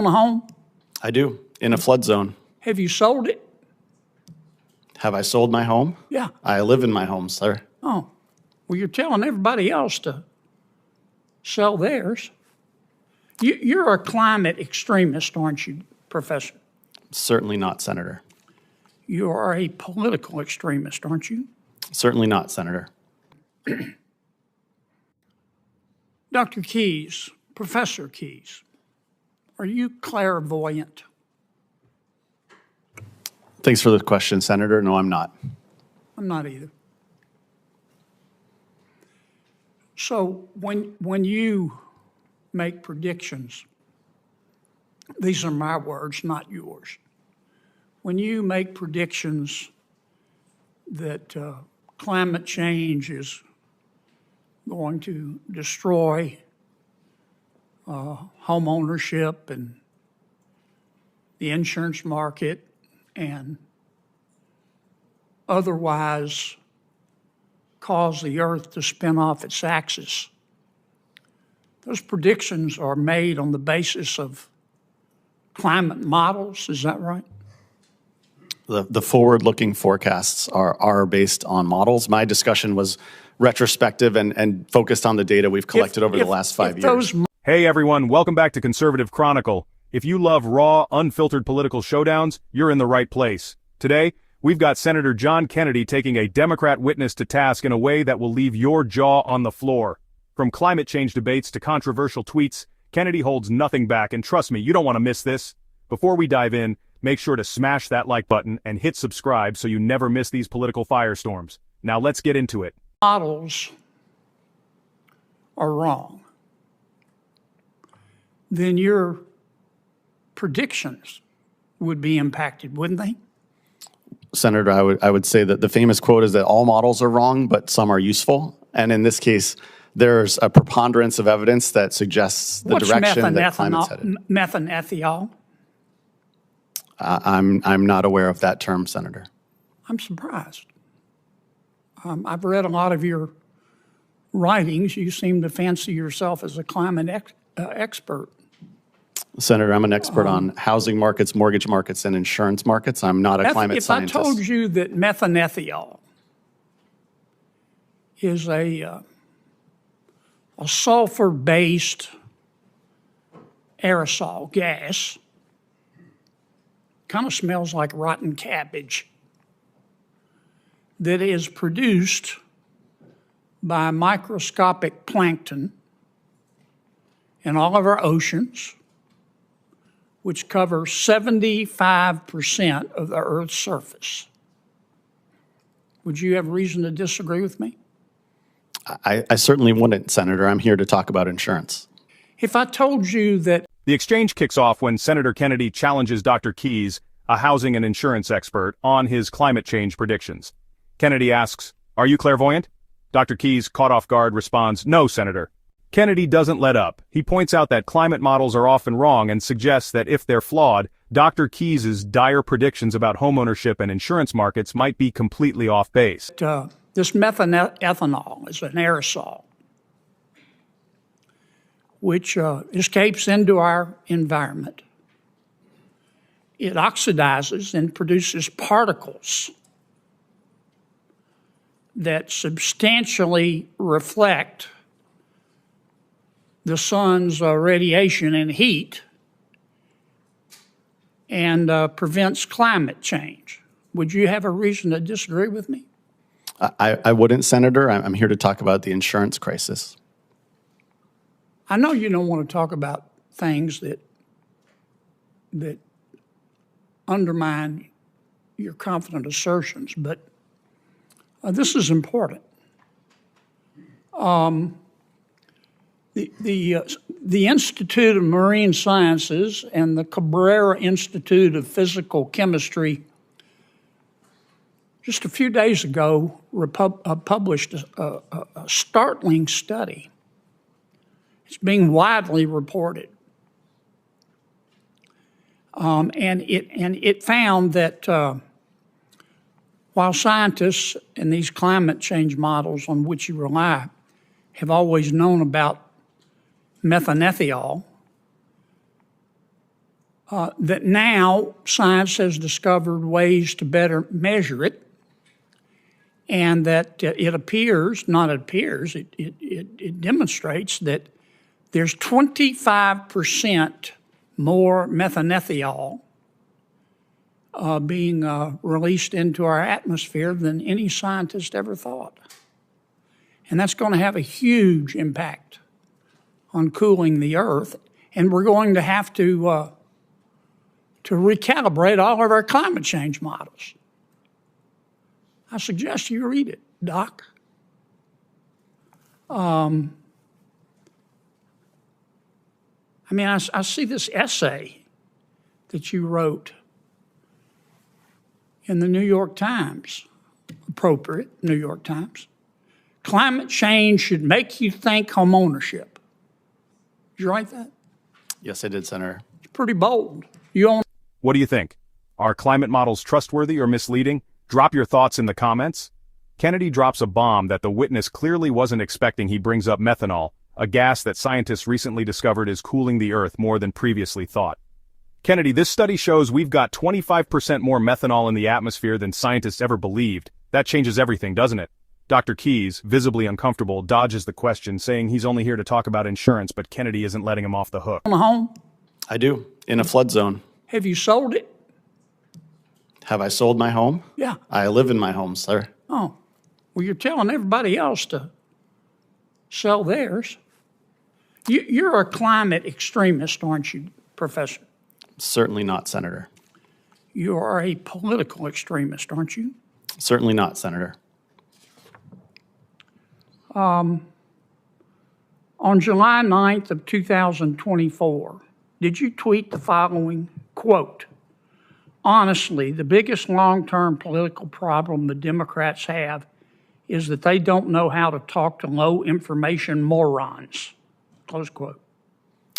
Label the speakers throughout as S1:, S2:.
S1: own a home?
S2: I do, in a flood zone.
S1: Have you sold it?
S2: Have I sold my home?
S1: Yeah.
S2: I live in my home, sir.
S1: Oh, well, you're telling everybody else to sell theirs. You're a climate extremist, aren't you, Professor?
S2: Certainly not, Senator.
S1: You are a political extremist, aren't you?
S2: Certainly not, Senator.
S1: Dr. Keyes, Professor Keyes, are you clairvoyant?
S2: Thanks for the question, Senator. No, I'm not.
S1: I'm not either. So when you make predictions, these are my words, not yours. When you make predictions that climate change is going to destroy home ownership and the insurance market and otherwise cause the earth to spin off its axis, those predictions are made on the basis of climate models, is that right?
S2: The forward-looking forecasts are based on models. My discussion was retrospective and focused on the data we've collected over the last 5 years.
S3: Hey everyone, welcome back to Conservative Chronicle. If you love raw, unfiltered political showdowns, you're in the right place. Today, we've got Senator John Kennedy taking a Democrat witness to task in a way that will leave your jaw on the floor. From climate change debates to controversial tweets, Kennedy holds nothing back, and trust me, you don't want to miss this. Before we dive in, make sure to smash that like button and hit subscribe so you never miss these political firestorms. Now let's get into it.
S1: Models are wrong, then your predictions would be impacted, wouldn't they?
S2: Senator, I would say that the famous quote is that all models are wrong, but some are useful. And in this case, there's a preponderance of evidence that suggests the direction that climate's headed.
S1: Methanethiol?
S2: I'm not aware of that term, Senator.
S1: I'm surprised. I've read a lot of your writings. You seem to fancy yourself as a climate expert.
S2: Senator, I'm an expert on housing markets, mortgage markets, and insurance markets. I'm not a climate scientist.
S1: If I told you that methanethiol is a sulfur-based aerosol gas, kind of smells like rotten cabbage, that is produced by microscopic plankton in all of our oceans, which cover 75% of the Earth's surface. Would you have reason to disagree with me?
S2: I certainly wouldn't, Senator. I'm here to talk about insurance.
S1: If I told you that...
S3: The exchange kicks off when Senator Kennedy challenges Dr. Keyes, a housing and insurance expert, on his climate change predictions. Kennedy asks, "Are you clairvoyant?" Dr. Keyes, caught off guard, responds, "No, Senator." Kennedy doesn't let up. He points out that climate models are often wrong and suggests that if they're flawed, Dr. Keyes' dire predictions about homeownership and insurance markets might be completely off base.
S1: This methanethanol is an aerosol which escapes into our environment. It oxidizes and produces particles that substantially reflect the sun's radiation and heat and prevents climate change. Would you have a reason to disagree with me?
S2: I wouldn't, Senator. I'm here to talk about the insurance crisis.
S1: I know you don't want to talk about things that undermine your confident assertions, but this is important. The Institute of Marine Sciences and the Cabrera Institute of Physical Chemistry just a few days ago published a startling study. It's being widely reported. And it found that while scientists and these climate change models on which you rely have always known about methanethiol, that now science has discovered ways to better measure it, and that it demonstrates that there's 25% more methanethiol being released into our atmosphere than any scientist ever thought. And that's going to have a huge impact on cooling the Earth, and we're going to have to recalibrate all of our climate change models. I suggest you read it, Doc. I see this essay that you wrote in the New York Times, appropriate, New York Times. Climate change should make you think home ownership. Did you write that?
S2: Yes, I did, Senator.
S1: It's pretty bold. You own.
S3: What do you think? Are climate models trustworthy or misleading? Drop your thoughts in the comments. Kennedy drops a bomb that the witness clearly wasn't expecting. He brings up methanol, a gas that scientists recently discovered is cooling the Earth more than previously thought. Kennedy, this study shows we've got 25% more methanol in the atmosphere than scientists ever believed. That changes everything, doesn't it? Dr. Keyes, visibly uncomfortable, dodges the question, saying he's only here to talk about insurance, but Kennedy isn't letting him off the hook.
S1: Own a home?
S2: I do, in a flood zone.
S1: Have you sold it?
S2: Have I sold my home?
S1: Yeah.
S2: I live in my home, sir.
S1: Oh, well, you're telling everybody else to sell theirs. You're a climate extremist, aren't you, Professor?
S2: Certainly not, Senator.
S1: You are a political extremist, aren't you?
S2: Certainly not, Senator.
S1: On July 9th of 2024, did you tweet the following, quote, "Honestly, the biggest long-term political problem the Democrats have is that they don't know how to talk to low-information morons," close quote.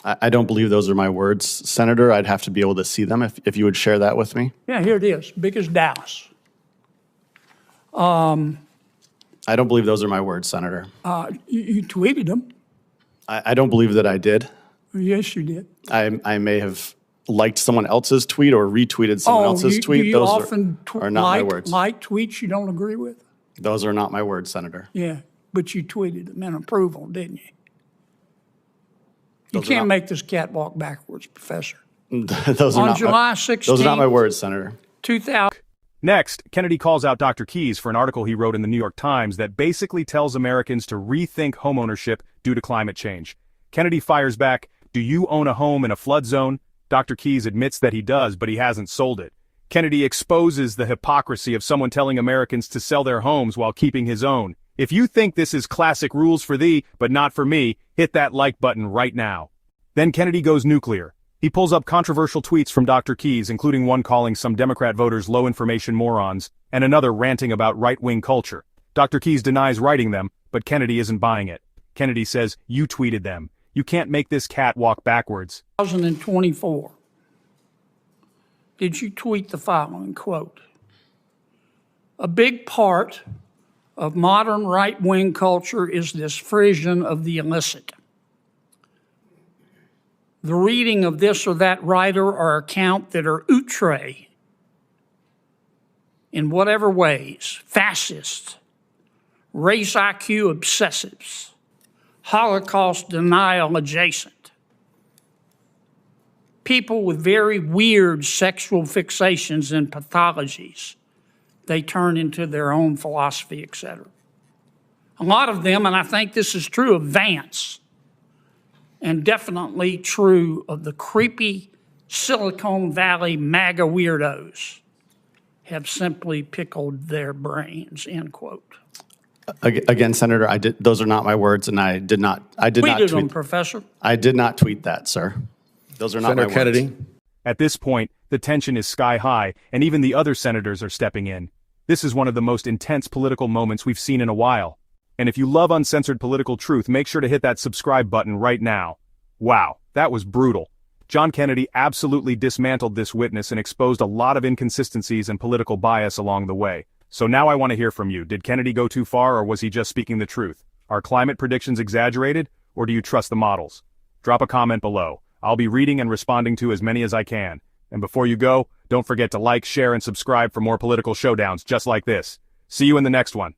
S2: I don't believe those are my words, Senator. I'd have to be able to see them if you would share that with me.
S1: Yeah, here it is, big as Dallas.
S2: I don't believe those are my words, Senator.
S1: You tweeted them.
S2: I don't believe that I did.
S1: Yes, you did.
S2: I may have liked someone else's tweet or retweeted someone else's tweet.
S1: Do you
S2: Those
S1: often
S2: are not my words.
S1: like tweets you don't agree with?
S2: Those are not my words, Senator.
S1: Yeah, but you tweeted them in approval, didn't you? You
S2: Those are
S1: can't
S2: not-
S1: make this cat walk backwards, Professor.
S2: Those are
S1: On
S2: not
S1: July
S2: my,
S1: 16th,
S2: those are not my words, Senator.
S1: 2000.
S3: Next, Kennedy calls out Dr. Keyes for an article he wrote in the New York Times that basically tells Americans to rethink homeownership due to climate change. Kennedy fires back, "Do you own a home in a flood zone?" Dr. Keyes admits that he does, but he hasn't sold it. Kennedy exposes the hypocrisy of someone telling Americans to sell their homes while keeping his own. If you think this is classic rules for thee, but not for me, hit that like button right now. Then Kennedy goes nuclear. He pulls up controversial tweets from Dr. Keyes, including one calling some Democrat voters low-information morons, and another ranting about right-wing culture. Dr. Keyes denies writing them, but Kennedy isn't buying it. Kennedy says, "You tweeted them. You can't make this cat walk backwards."
S1: 2024. Did you tweet the following, quote, "A big part of modern right-wing culture is this frisson of the illicit. The reading of this or that writer or account that are outre in whatever ways, fascists, race IQ obsessives, Holocaust denial adjacent, people with very weird sexual fixations and pathologies they turn into their own philosophy, etc. A lot of them, and I think this is true of Vance, and definitely true of the creepy Silicon Valley MAGA weirdos, have simply pickled their brains," end quote.
S2: Again, Senator, those are not my words, and I did not
S1: Tweeted them,
S2: tweet.
S1: Professor.
S2: I did not tweet that, sir. Those are not
S4: Senator
S2: my
S4: Kennedy.
S2: words.
S3: At this point, the tension is sky high, and even the other senators are stepping in. This is one of the most intense political moments we've seen in a while. And if you love uncensored political truth, make sure to hit that subscribe button right now. Wow, that was brutal. John Kennedy absolutely dismantled this witness and exposed a lot of inconsistencies and political bias along the way. So now I want to hear from you. Did Kennedy go too far, or was he just speaking the truth? Are climate predictions exaggerated, or do you trust the models? Drop a comment below. I'll be reading and responding to as many as I can. And before you go, don't forget to like, share, and subscribe for more political showdowns just like this. See you in the next one.